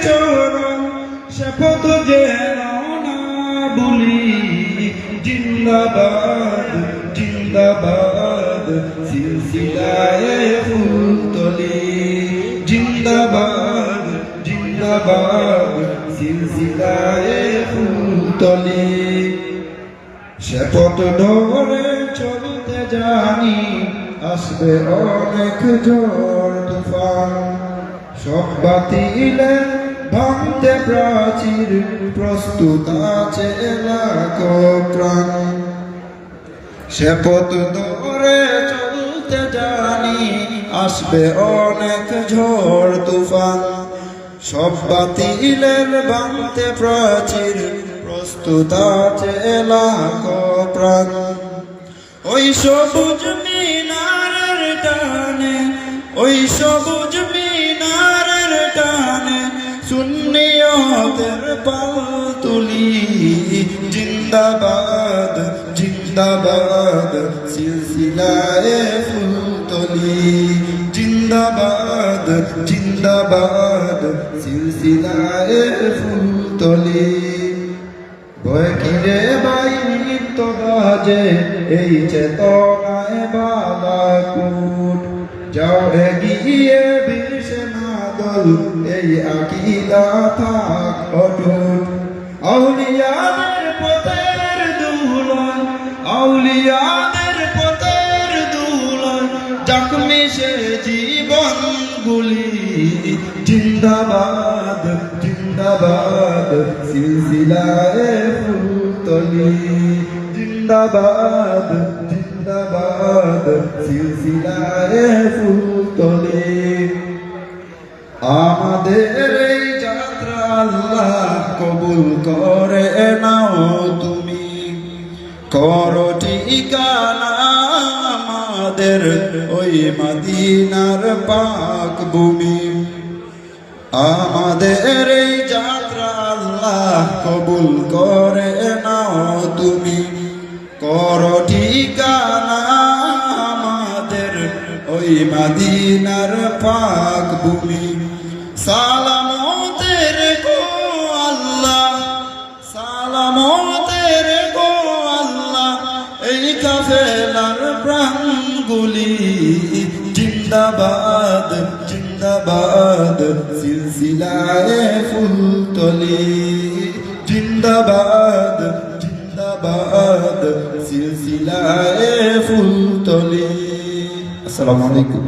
চরণ শপথ যেন না ভুলি জিন্দাবাদ জিন্দাবাদ সিলসিলায়ে ফুলতলি জিন্দাবাদ জিন্দাবাদ সিলসিলায়ে ফুলতলি শপথ ধরে চলতে জানি আসবে অনেক ঝড় তুফান সব বাতিলে ভাঙতে প্রাচীর প্রস্তুত আছে লাখো প্রাণ শপথ ধরে চলতে জানি আসবে অনেক ঝড় তুফান সব বাতিলের ভাঙতে প্রাচীর প্রস্তুত আছে লাখো প্রাণ ওই সবুজ মিনারের টানে ওই সবুজ মিনারের টানে সুন্নিয়তের পাল তুলি জিন্দাবাদ জিন্দাবাদ সিলসিলায়ে ফুলতলি জিন্দাবাদ জিন্দাবাদ সিলসিলায়ে ফুলতলি ভয় কিরে ভাই নিত্য বাজে এই চেতনায় বালাকুট যাও এগিয়ে বীর সেনা দল এই আকীদা থাক অটুট আউলিয়াদের পথের দুলন আউলিয়াদের পথের দুলন জখমি সে জীবন গুলি জিন্দাবাদ জিন্দাবাদ সিলসিলায়ে ফুলতলি জিন্দাবাদ জিন্দাবাদ সিলসিলায়ে ফুলতলি আমাদের এই যাত্রা আল্লাহ কবুল করে নাও তুমি করো ঠিকানা আমাদের ওই মদিনার পাক ভূমি আমাদের এই যাত্রা আল্লাহ কবুল করে নাও তুমি করো ঠিকানা আমাদের ওই মদিনার পাক ভূমি সালামতের গো আল্লাহ সালামতের গো আল্লাহ এই কাফেলার প্রাণগুলি জিন্দাবাদ জিন্দাবাদ সিলসিলায়ে ফুলতলি জিন্দাবাদ জিন্দাবাদ সিলসিলায়ে ফুলতলি আসসালামু আলাইকুম।